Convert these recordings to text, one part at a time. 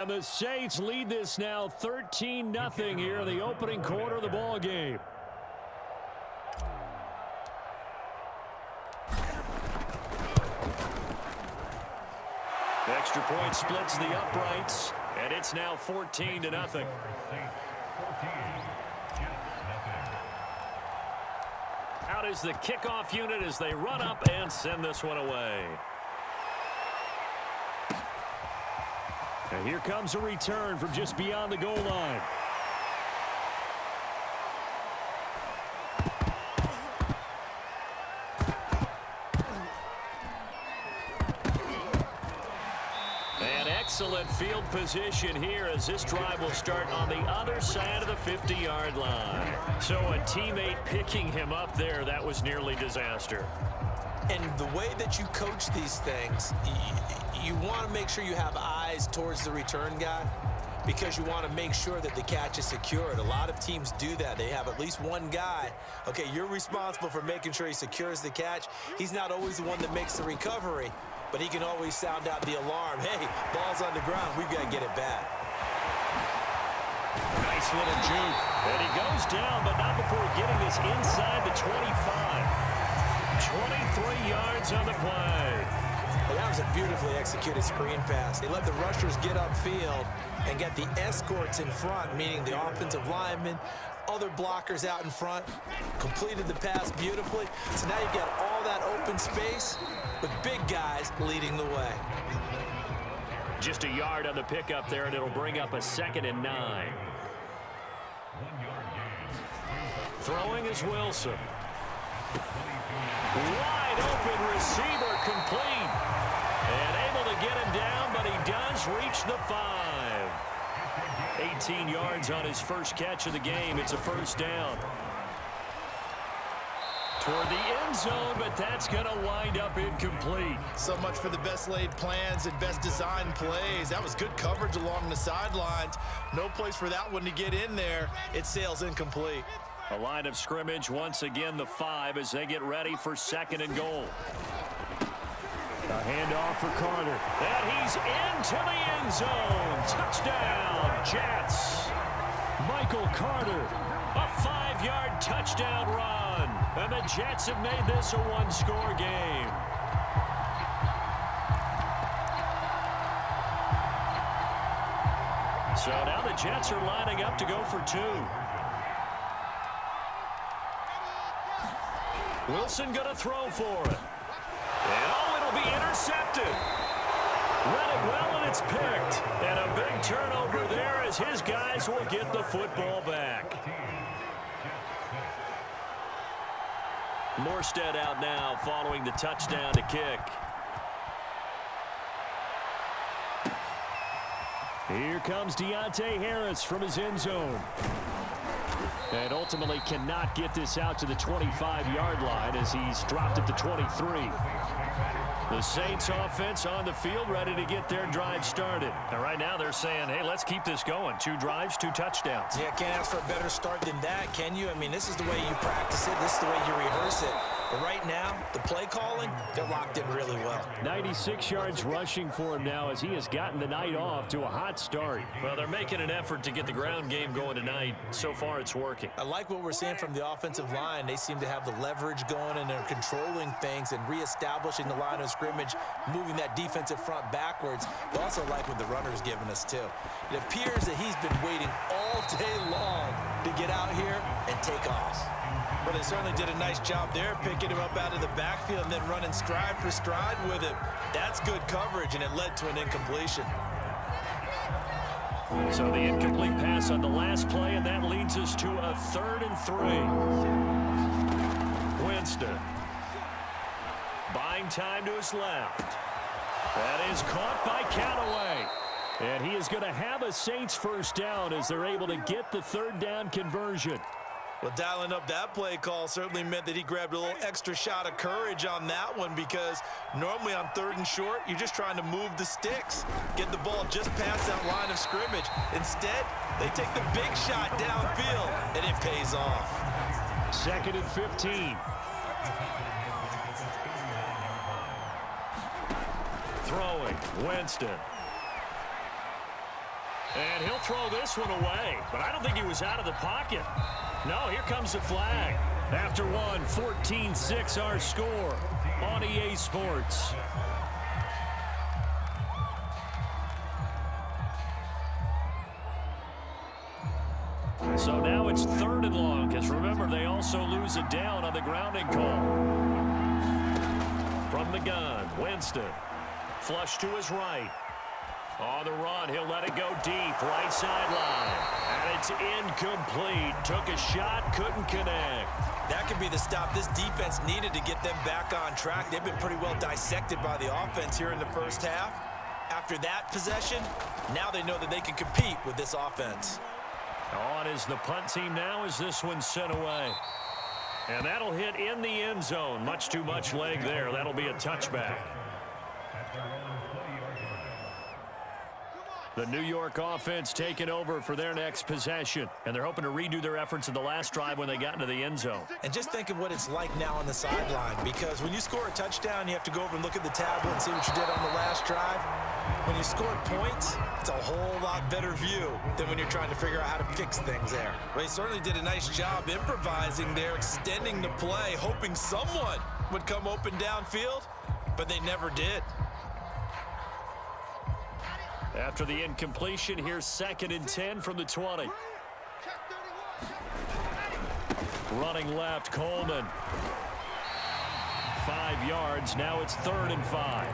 And the Saints lead this now 13-0 here in the opening quarter of the ball game. Extra point splits the uprights, and it's now 14-0. Out is the kickoff unit as they run up and send this one away. And here comes a return from just beyond the goal line. And excellent field position here as this drive will start on the other side of the 50-yard line. So a teammate picking him up there, that was nearly disaster. And the way that you coach these things, you want to make sure you have eyes towards the return guy because you want to make sure that the catch is secured. A lot of teams do that. They have at least one guy. Okay, you're responsible for making sure he secures the catch. He's not always the one that makes the recovery, but he can always sound out the alarm. Hey, ball's on the ground. We've got to get it back. Nice little juke. And he goes down, but not before getting this inside the 25. 23 yards on the play. Well, that was a beautifully executed screen pass. They let the rushers get upfield and get the escorts in front, meaning the offensive linemen, other blockers out in front, completed the pass beautifully. So now you've got all that open space with big guys leading the way. Just a yard on the pickup there, and it'll bring up a 2nd and 9. Throwing is Wilson. Wide open receiver complete. And able to get him down, but he does reach the 5. 18 yards on his first catch of the game. It's a first down. Toward the end zone, but that's going to wind up incomplete. So much for the best laid plans and best designed plays. That was good coverage along the sidelines. No place for that one to get in there. It sails incomplete. A line of scrimmage, once again the 5 as they get ready for 2nd and goal. A handoff for Carter. And he's into the end zone. Touchdown, Jets. Michael Carter, a 5-yard touchdown run. And the Jets have made this a one-score game. So now the Jets are lining up to go for 2. Wilson going to throw for it. And oh, it'll be intercepted. Read it well, and it's picked. And a big turnover there as his guys will get the football back. Morstead out now following the touchdown to kick. Here comes Deontay Harris from his end zone. And ultimately cannot get this out to the 25-yard line as he's dropped it to 23. The Saints offense on the field ready to get their drive started. And right now they're saying, hey, let's keep this going. 2 drives, 2 touchdowns. Yeah, can't ask for a better start than that, can you? I mean, this is the way you practice it. This is the way you rehearse it. But right now, the play calling, they're locked in really well. 96 yards rushing for him now as he has gotten the night off to a hot start. Well, they're making an effort to get the ground game going tonight. So far, it's working. I like what we're seeing from the offensive line. They seem to have the leverage going, and they're controlling things and reestablishing the line of scrimmage, moving that defensive front backwards. But also like what the runner's giving us, too. It appears that he's been waiting all day long to get out here and take off. Well, they certainly did a nice job there, picking him up out of the backfield and then running stride for stride with him. That's good coverage, and it led to an incompletion. So the incomplete pass on the last play, and that leads us to a 3rd and 3. Winston. Buying time to his left. That is caught by Callaway. And he is going to have a Saints first down as they're able to get the 3rd down conversion. Well, dialing up that play call certainly meant that he grabbed a little extra shot of courage on that one, because normally on 3rd and short, you're just trying to move the sticks, get the ball just past that line of scrimmage. Instead, they take the big shot downfield, and it pays off. 2nd and 15. Throwing, Winston. And he'll throw this one away, but I don't think he was out of the pocket. No, here comes the flag. After one, 14-6 our score on EA Sports. So now it's 3rd and long, because remember, they also lose it down on the grounding call. From the gun, Winston. Flush to his right. On the run, he'll let it go deep, right sideline. And it's incomplete. Took a shot, couldn't connect. That could be the stop this defense needed to get them back on track. They've been pretty well dissected by the offense here in the first half. After that possession, now they know that they can compete with this offense. On is the punt team now as this one's sent away. And that'll hit in the end zone. Much too much leg there. That'll be a touchback. The New York offense taking over for their next possession. And they're hoping to redo their efforts in the last drive when they got into the end zone. And just think of what it's like now on the sideline, because when you score a touchdown, you have to go over and look at the tablet and see what you did on the last drive. When you score points, it's a whole lot better view than when you're trying to figure out how to fix things there. Well, he certainly did a nice job improvising there, extending the play, hoping someone would come open downfield, but they never did. After the incompletion, here's 2nd and 10 from the 20. Running left, Coleman. 5 yards. Now it's 3rd and 5.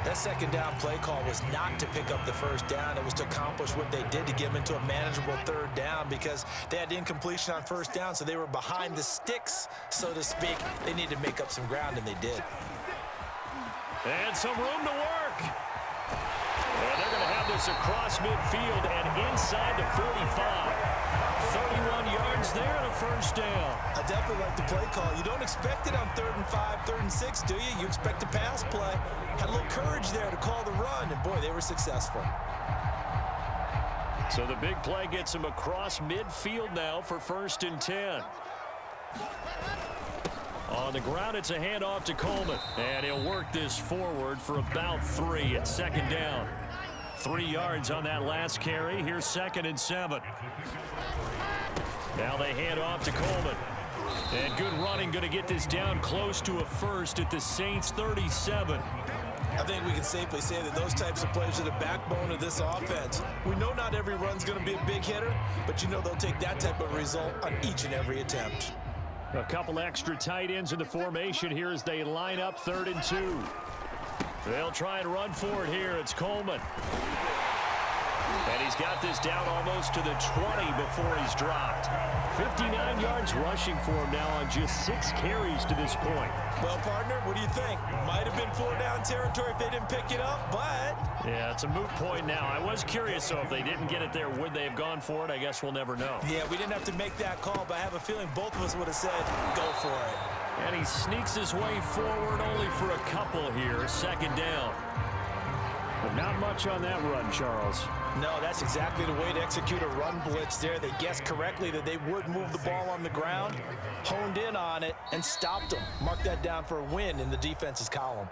That second down play call was not to pick up the first down. It was to accomplish what they did to get them into a manageable 3rd down, because they had incompletion on first down, so they were behind the sticks, so to speak. They needed to make up some ground, and they did. And some room to work. And they're going to have this across midfield and inside the 45. 31 yards there and a first down. I definitely like the play call. You don't expect it on 3rd and 5, 3rd and 6, do you? You expect a pass play. Had a little courage there to call the run, and boy, they were successful. So the big play gets him across midfield now for 1st and 10. On the ground, it's a handoff to Coleman. And he'll work this forward for about 3. It's 2nd down. 3 yards on that last carry. Here's 2nd and 7. Now they hand off to Coleman. And good running, going to get this down close to a first at the Saints' 37. I think we can safely say that those types of plays are the backbone of this offense. We know not every run's going to be a big hitter, but you know they'll take that type of result on each and every attempt. A couple extra tight ends in the formation here as they line up 3rd and 2. They'll try and run for it here. It's Coleman. And he's got this down almost to the 20 before he's dropped. 59 yards rushing for him now on just 6 carries to this point. Well, partner, what do you think? Might have been 4-down territory if they didn't pick it up, but... Yeah, it's a moot point now. I was curious, so if they didn't get it there, would they have gone for it? I guess we'll never know. Yeah, we didn't have to make that call, but I have a feeling both of us would have said, go for it. And he sneaks his way forward only for a couple here. 2nd down. But not much on that run, Charles. No, that's exactly the way to execute a run blitz there. They guessed correctly that they would move the ball on the ground, honed in on it, and stopped them. Mark that down for a win in the defense's column.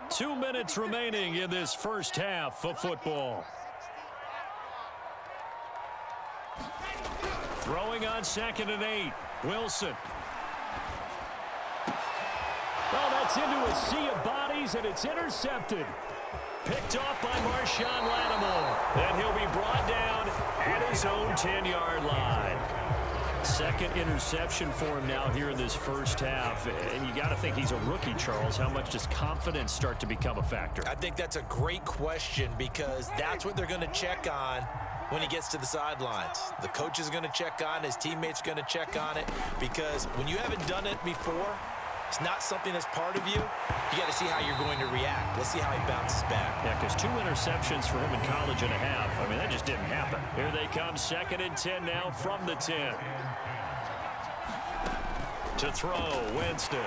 2 minutes remaining in this first half of football. Throwing on 2nd and 8. Wilson. Oh, that's into a sea of bodies, and it's intercepted. Picked off by Marshawn Lattimore. And he'll be brought down at his own 10-yard line. 2nd interception for him now here in this first half. And you got to think he's a rookie, Charles. How much does confidence start to become a factor? I think that's a great question, because that's what they're going to check on when he gets to the sidelines. The coach is going to check on, his teammates are going to check on it, because when you haven't done it before, it's not something that's part of you. You got to see how you're going to react. Let's see how he bounces back. Yeah, because 2 interceptions for him in college and a half. I mean, that just didn't happen. Here they come, 2nd and 10 now from the 10. To throw, Winston.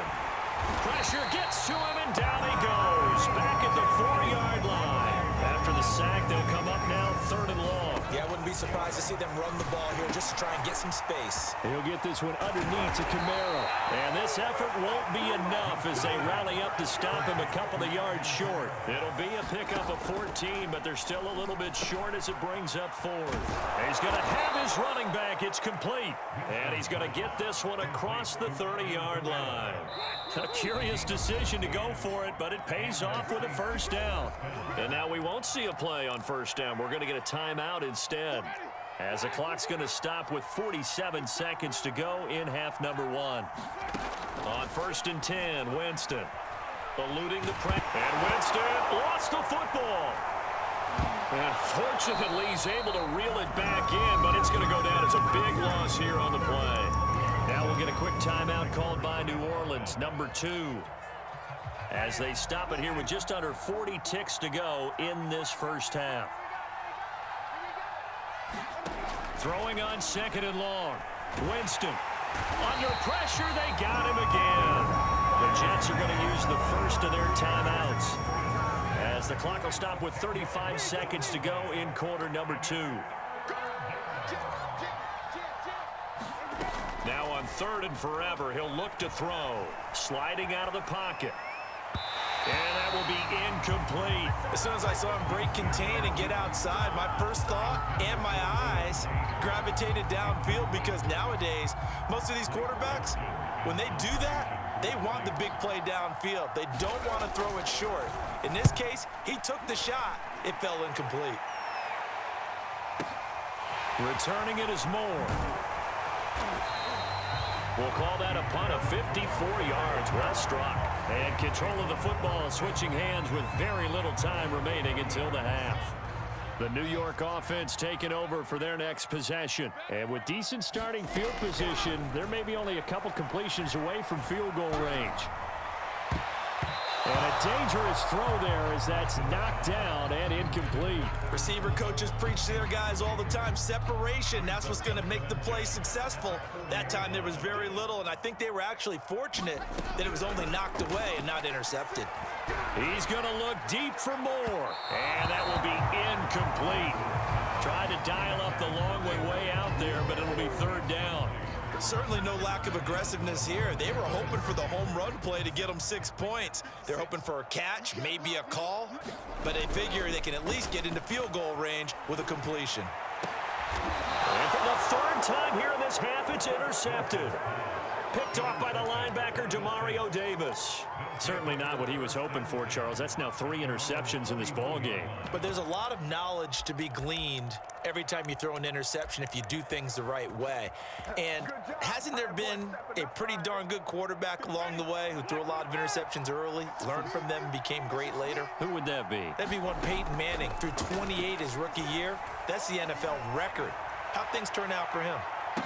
Pressure gets to him, and down he goes. Back at the 4-yard line. After the sack, they'll come up now 3rd and long. Yeah, I wouldn't be be surprised to see them run the ball here just to try and get some space. He'll get this one underneath to Camaro. And this effort won't be enough as they rally up to stop him a couple of yards short. It'll be a pickup of 14, but they're still a little bit short as it brings up fourth. He's going to have his running back. It's complete. And he's going to get this one across the 30-yard line. A curious decision to go for it, but it pays off with a first down. And now we won't see a play on first down. We're going to get a timeout instead, as the clock's going to stop with 47 seconds to go in half number one. On 1st and 10, Winston eluding the pressure. And Winston lost the football. And fortunately, he's able to reel it back in, but it's going to go down as a big loss here on the play. Now we'll get a quick timeout called by New Orleans, number 2, as they stop it here with just under 40 ticks to go in this first half. Throwing on 2nd and long. Winston. Under pressure, they got him again. The Jets are going to use the first of their timeouts, as the clock will stop with 35 seconds to go in quarter number 2. Now on 3rd and forever, he'll look to throw. Sliding out of the pocket. And that will be incomplete. As soon as I saw him break contain and get outside, my first thought and my eyes gravitated downfield, because nowadays, most of these quarterbacks, when they do that, they want the big play downfield. They don't want to throw it short. In this case, he took the shot. It fell incomplete. Returning it is Moore. We'll call that a punt of 54 yards. Well struck. And control of the football switching hands with very little time remaining until the half. The New York offense taking over for their next possession. And with decent starting field position, they're maybe only a couple completions away from field goal range. And a dangerous throw there as that's knocked down and incomplete. Receiver coaches preach to their guys all the time. Separation, that's what's going to make the play successful. That time there was very little, and I think they were actually fortunate that it was only knocked away and not intercepted. He's going to look deep for more, and that will be incomplete. Tried to dial up the long way out there, but it'll be 3rd down. Certainly no lack of aggressiveness here. They were hoping for the home run play to get them 6 points. They're hoping for a catch, maybe a call, but they figure they can at least get into field goal range with a completion. And for the 3rd time here in this half, it's intercepted. Picked off by the linebacker, Demario Davis. Certainly not what he was hoping for, Charles. That's now 3 interceptions in this ball game. But there's a lot of knowledge to be gleaned every time you throw an interception if you do things the right way. And hasn't there been a pretty darn good quarterback along the way who threw a lot of interceptions early, learned from them, and became great later? Who would that be? That'd be one Peyton Manning. Threw 28 his rookie year. That's the NFL record. How'd things turn out for him?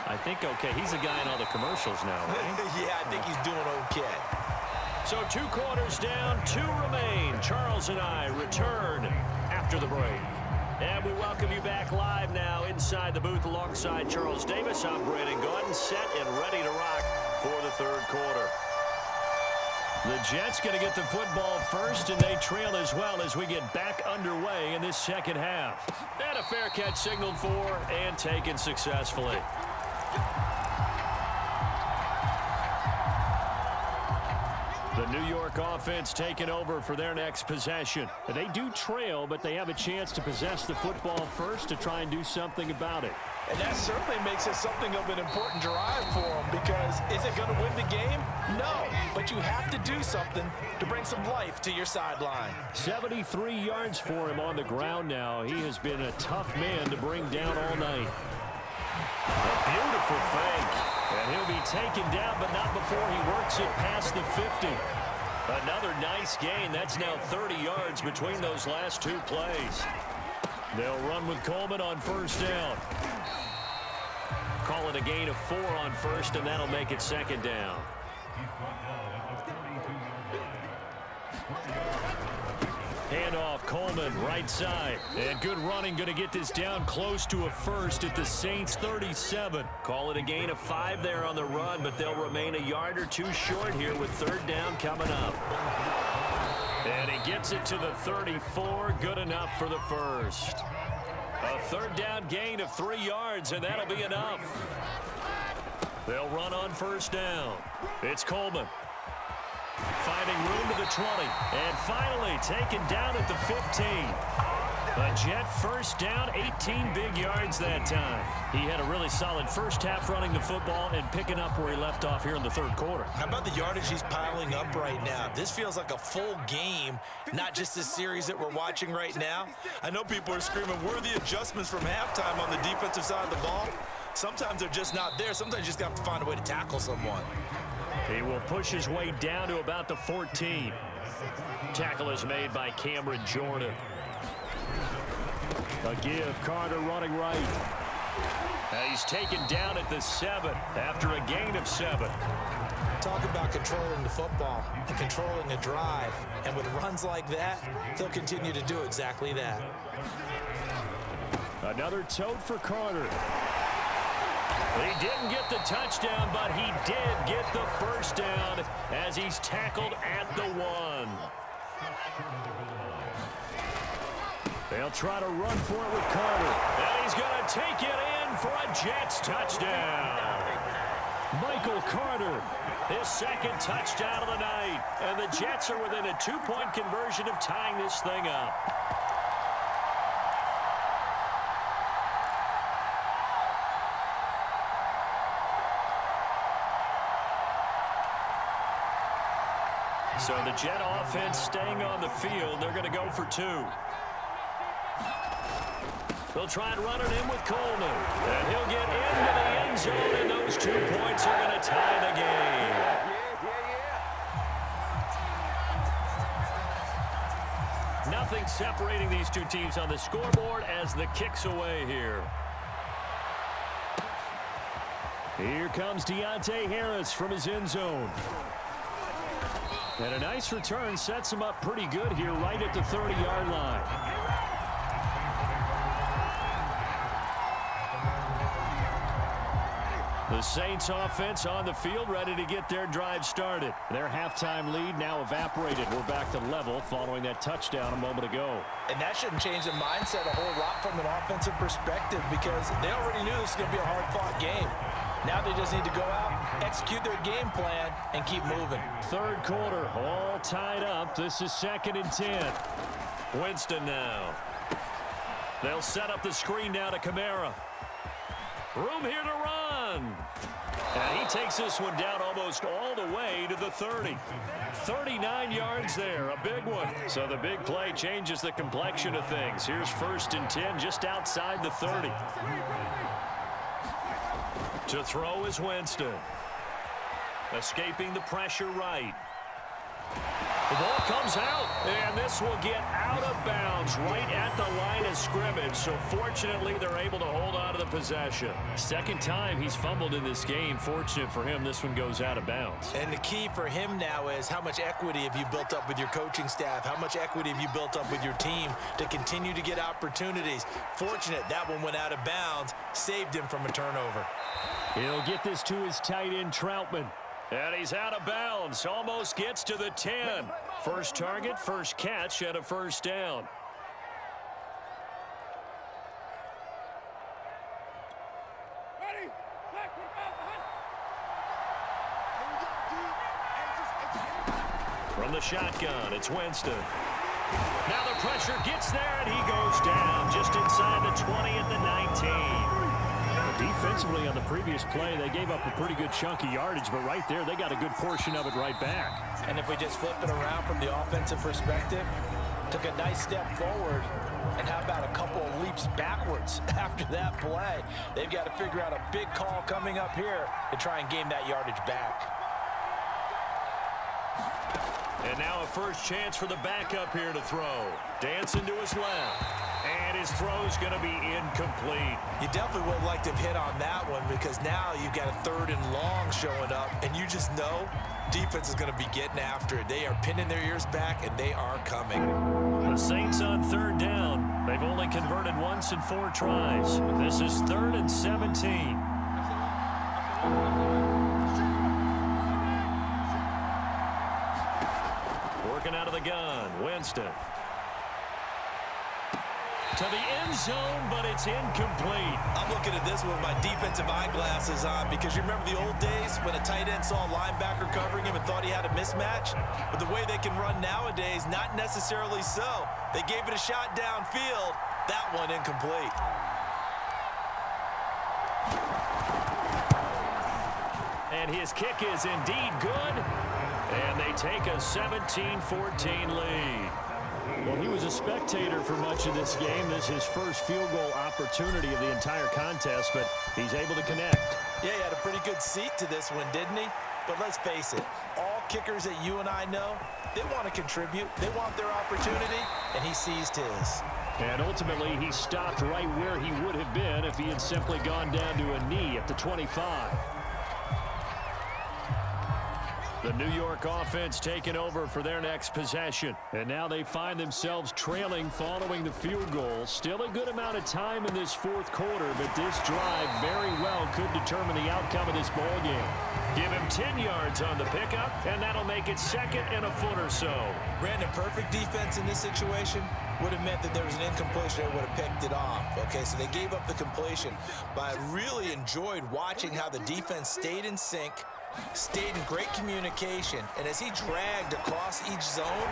I think okay. He's a guy in all the commercials now, right? Yeah, I think he's doing okay. So 2 quarters down, 2 remain. Charles and I return after the break. And we welcome you back live now inside the booth alongside Charles Davis. I'm Brandon Gordon, set and ready to rock for the 3rd quarter. The Jets going to get the football first, and they trail as well as we get back underway in this 2nd half. And a fair catch signaled for and taken successfully. The New York offense taking over for their next possession. They do trail, but they have a chance to possess the football first to try and do something about it. And that certainly makes it something of an important drive for them, because is it going to win the game? No, but you have to do something to bring some life to your sideline. 73 yards for him on the ground now. He has been a tough man to bring down all night. A beautiful fake. And he'll be taken down, but not before he works it past the 50. Another nice gain. That's now 30 yards between those last 2 plays. They'll run with Coleman on 1st down. Call it a gain of 4 on 1st, and that'll make it 2nd down. Handoff, Coleman, right side. And good running, going to get this down close to a 1st at the Saints' 37. Call it a gain of 5 there on the run, but they'll remain a yard or 2 short here with 3rd down coming up. And he gets it to the 34. Good enough for the 1st. A third down gain of 3 yards, and that'll be enough. They'll run on first down. It's Coleman. Finding room to the 20. And finally taken down at the 15. A Jet first down, 18 big yards that time. He had a really solid first half running the football and picking up where he left off here in the third quarter. How about the yardage he's piling up right now? This feels like a full game, not just this series that we're watching right now. I know people are screaming, where are the adjustments from halftime on the defensive side of the ball? Sometimes they're just not there. Sometimes you just got to find a way to tackle someone. He will push his way down to about the 14. Tackle is made by Cameron Jordan. A give, Carter running right. And he's taken down at the 7 after a gain of 7. Talk about controlling the football and controlling a drive. And with runs like that, they'll continue to do exactly that. Another tote for Carter. He didn't get the touchdown, but he did get the first down as he's tackled at the 1. They'll try to run for it with Carter. And he's going to take it in for a Jets touchdown. Michael Carter, his second touchdown of the night. And the Jets are within a 2-point conversion of tying this thing up. So the Jet offense staying on the field. They're going to go for 2. They'll try and run it in with Coleman. And he'll get into the end zone, and those 2 points are going to tie the game. Nothing separating these two teams on the scoreboard as the kick's away here. Here comes Deontay Harris from his end zone. And a nice return sets him up pretty good here right at the 30-yard line. The Saints offense on the field ready to get their drive started. Their halftime lead now evaporated. We're back to level following that touchdown a moment ago. And that shouldn't change the mindset a whole lot from an offensive perspective because they already knew this was going to be a hard-fought game. Now they just need to go out, execute their game plan, and keep moving. Third quarter, all tied up. This is 2nd and 10. Winston now. They'll set up the screen now to Kamara. Room here to run. And he takes this one down almost all the way to the 30. 39 yards there, a big one. So the big play changes the complexion of things. Here's 1st and 10 just outside the 30. To throw is Winston. Escaping the pressure right. The ball comes out, and this will get out of bounds right at the line of scrimmage. So fortunately, they're able to hold on to the possession. Second time he's fumbled in this game. Fortunate for him, this one goes out of bounds. And the key for him now is how much equity have you built up with your coaching staff? How much equity have you built up with your team to continue to get opportunities? Fortunate that one went out of bounds, saved him from a turnover. He'll get this to his tight end, Troutman. And he's out of bounds. Almost gets to the 10. First target, first catch, and a first down. From the shotgun, it's Winston. Now the pressure gets there, and he goes down just inside the 20 at the 19. Defensively on the previous play, they gave up a pretty good chunk of yardage, but right there, they got a good portion of it right back. And if we just flip it around from the offensive perspective, took a nice step forward, and how about a couple of leaps backwards after that play? They've got to figure out a big call coming up here to try and gain that yardage back. And now a first chance for the backup here to throw. Dancing to his left. And his throw's going to be incomplete. You definitely would like to have hit on that one because now you've got a 3rd and long showing up, and you just know defense is going to be getting after it. They are pinning their ears back, and they are coming. The Saints on 3rd down. They've only converted once in 4 tries. This is 3rd and 17. Working out of the gun, Winston. To the end zone, but it's incomplete. I'm looking at this with my defensive eyeglasses on because you remember the old days when a tight end saw a linebacker covering him and thought he had a mismatch? But the way they can run nowadays, not necessarily so. They gave it a shot downfield. That one incomplete. And his kick is indeed good. And they take a 17-14 lead. Well, he was a spectator for much of this game. This is his first field goal opportunity of the entire contest, but he's able to connect. Yeah, he had a pretty good seat to this one, didn't he? But let's face it, all kickers that you and I know, they want to contribute. They want their opportunity, and he seized his. And ultimately, he stopped right where he would have been if he had simply gone down to a knee at the 25. The New York offense taking over for their next possession. And now they find themselves trailing following the field goal. Still a good amount of time in this fourth quarter, but this drive very well could determine the outcome of this ball game. Give him 10 yards on the pickup, and that'll make it 2nd and a foot or so. Brandon, perfect defense in this situation would have meant that there was an incompletion. They would have picked it off. Okay, so they gave up the completion. But I really enjoyed watching how the defense stayed in sync, stayed in great communication, and as he dragged across each zone,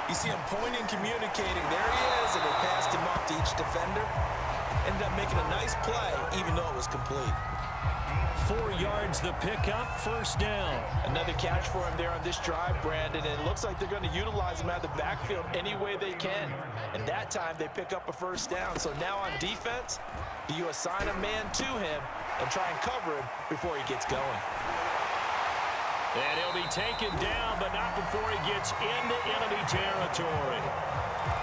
you see him pointing, communicating. There he is, and they passed him off to each defender. Ended up making a nice play, even though it was complete. 4 yards the pickup, first down. Another catch for him there on this drive, Brandon, and it looks like they're going to utilize him out of the backfield any way they can. And that time they pick up a first down. So now on defense, do you assign a man to him and try and cover him before he gets going? And he'll be taken down, but not before he gets into enemy territory.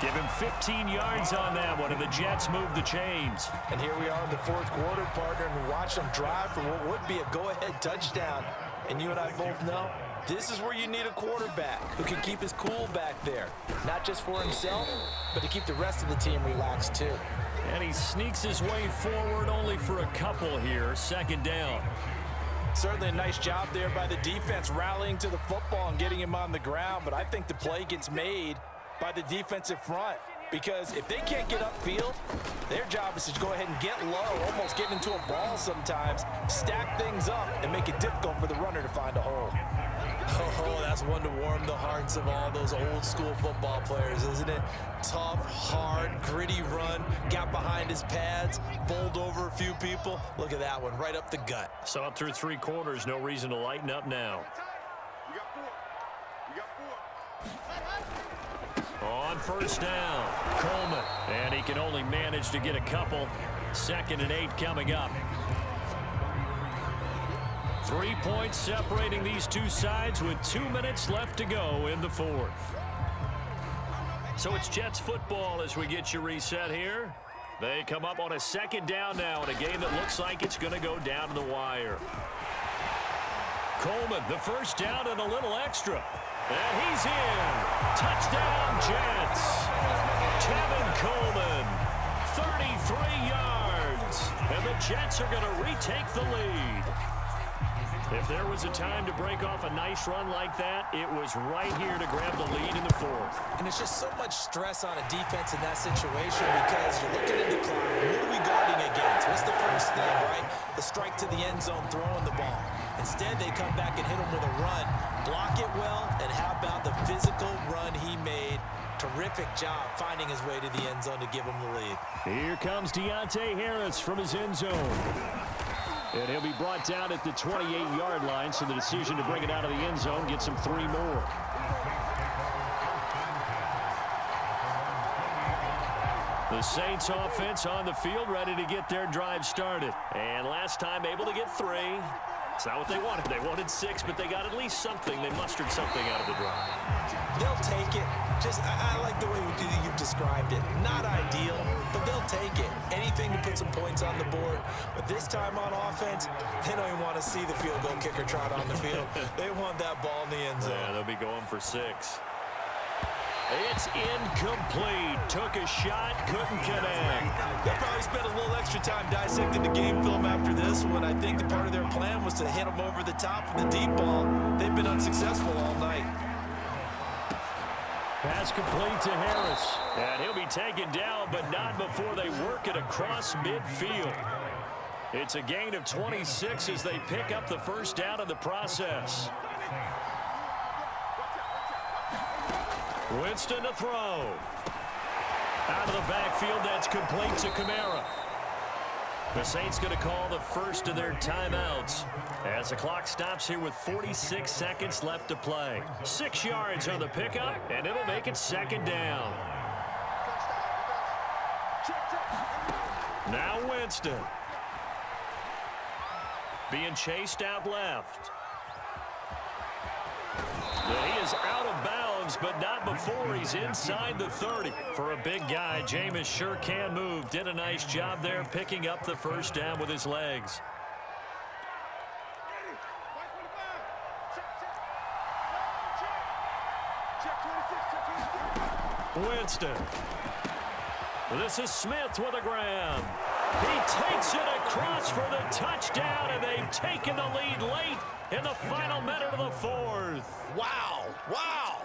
Give him 15 yards on that one, and the Jets move the chains. And here we are in the fourth quarter, partner, and we watch them drive for what would be a go-ahead touchdown. And you and I both know this is where you need a quarterback who can keep his cool back there. Not just for himself, but to keep the rest of the team relaxed too. And he sneaks his way forward only for a couple here, 2nd down. Certainly a nice job there by the defense rallying to the football and getting him on the ground, but I think the play gets made by the defensive front, because if they can't get upfield, their job is to go ahead and get low, almost get into a ball sometimes, stack things up, and make it difficult for the runner to find a hole. Oh, that's one to warm the hearts of all those old school football players, isn't it? Tough, hard, gritty run, got behind his pads, bowled over a few people. Look at that one, right up the gut. Saw it through 3 quarters, no reason to lighten up now. On first down, Coleman, and he can only manage to get a couple. 2nd and 8 coming up. 3 points separating these two sides with 2 minutes left to go in the fourth. So it's Jets football as we get you reset here. They come up on a 2nd down now in a game that looks like it's going to go down to the wire. Coleman, the first down and a little extra. And he's in. Touchdown, Jets. Tevin Coleman, 33 yards. And the Jets are going to retake the lead. If there was a time to break off a nice run like that, it was right here to grab the lead in the fourth. And it's just so much stress on a defense in that situation because you're looking at the clock. What are we guarding against? What's the first thing, right? The strike to the end zone, throwing the ball. Instead, they come back and hit him with a run. Block it well, and how about the physical run he made? Terrific job finding his way to the end zone to give him the lead. Here comes Deontay Harris from his end zone. And he'll be brought down at the 28-yard line, so the decision to bring it out of the end zone gets him 3 more. The Saints offense on the field, ready to get their drive started. And last time able to get 3. It's not what they wanted. They wanted 6, but they got at least something. They mustered something out of the drive. They'll take it. I like the way you've described it. Not ideal, but they'll take it. Anything to put some points on the board. But this time on offense, they don't even want to see the field goal kicker trot on the field. They want that ball in the end zone. Yeah, they'll be going for 6. It's incomplete. Took a shot, couldn't connect. They'll probably spend a little extra time dissecting the game film after this one. I think the part of their plan was to hit them over the top with the deep ball. They've been unsuccessful all night. Pass complete to Harris. And he'll be taken down, but not before they work it across midfield. It's a gain of 26 as they pick up the first down in the process. Winston to throw. Out of the backfield, that's complete to Kamara. The Saints going to call the first of their timeouts as the clock stops here with 46 seconds left to play. 6 yards on the pickup, and it'll make it second down. Now Winston. Being chased out left. He is out of bounds, but not before he's inside the 30. For a big guy, Jameis sure can move. Did a nice job there picking up the first down with his legs. Winston. This is Smith with a grab. He takes it across for the touchdown, and they've taken the lead late in the final minute of the fourth. Wow, wow,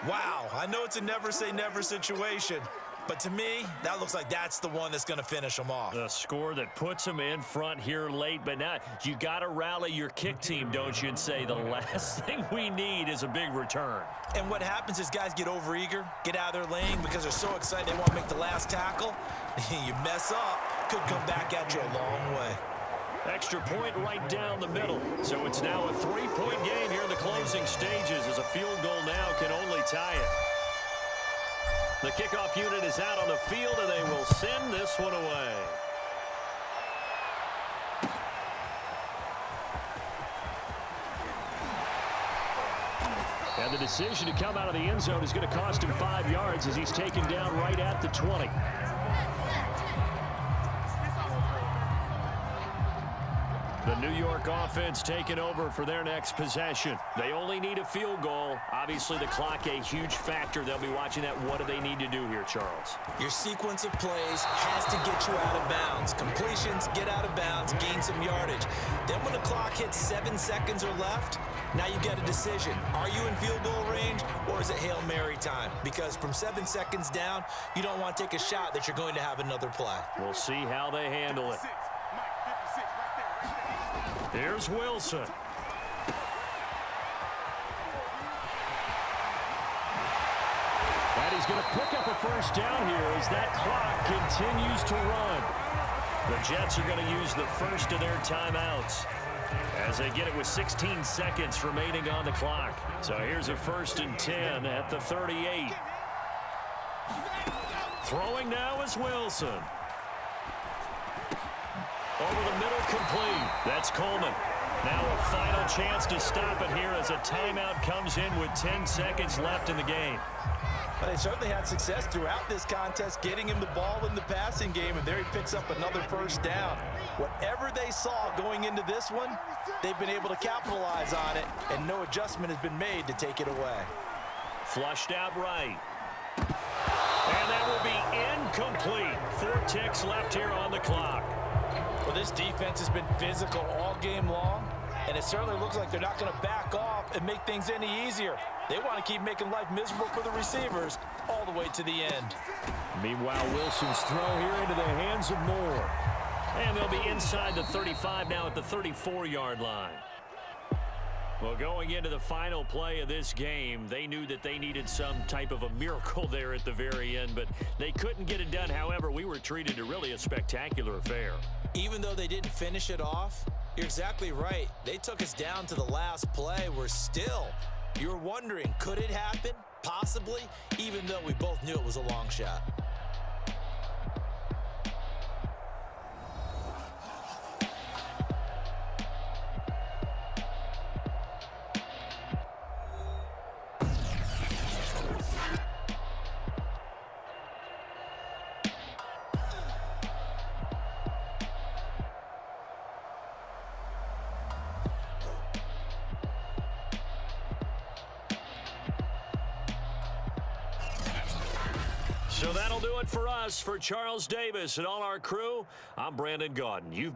wow. I know it's a never-say-never situation, but to me, that looks like that's the one that's going to finish them off. The score that puts them in front here late, but now you got to rally your kick team, don't you, and say the last thing we need is a big return. And what happens is guys get overeager, get out of their lane because they're so excited they want to make the last tackle. You mess up, could come back at you a long way. Extra point right down the middle. So it's now a 3-point game here in the closing stages as a field goal now can only tie it. The kickoff unit is out on the field, and they will send this one away. And the decision to come out of the end zone is going to cost him 5 yards as he's taken down right at the 20. The New York offense taking over for their next possession. They only need a field goal. Obviously, the clock a huge factor. They'll be watching that. What do they need to do here, Charles? Your sequence of plays has to get you out of bounds. Completions, get out of bounds, gain some yardage. Then when the clock hits 7 seconds or left, now you get a decision. Are you in field goal range, or is it Hail Mary time? Because from 7 seconds down, you don't want to take a shot that you're going to have another play. We'll see how they handle it. Here's Wilson. And he's going to pick up a first down here as that clock continues to run. The Jets are going to use the first of their timeouts as they get it with 16 seconds remaining on the clock. So here's a 1st and 10 at the 38. Throwing now is Wilson. Over the middle, complete. That's Coleman. Now a final chance to stop it here as a timeout comes in with 10 seconds left in the game. Well, they certainly had success throughout this contest, getting him the ball in the passing game, and there he picks up another first down. Whatever they saw going into this one, they've been able to capitalize on it, and no adjustment has been made to take it away. Flushed out right. And that will be incomplete. 4 ticks left here on the clock. Well, this defense has been physical all game long, and it certainly looks like they're not going to back off and make things any easier. They want to keep making life miserable for the receivers all the way to the end. Meanwhile, Wilson's throw here into the hands of Moore. And they'll be inside the 35 now at the 34-yard line. Well, going into the final play of this game, they knew that they needed some type of a miracle there at the very end, but they couldn't get it done. However, we were treated to really a spectacular affair. Even though they didn't finish it off, you're exactly right. They took us down to the last play. We're still, you were wondering, could it happen? Possibly, even though we both knew it was a long shot. So that'll do it for us. For Charles Davis and all our crew, I'm Brandon Gaudin. You've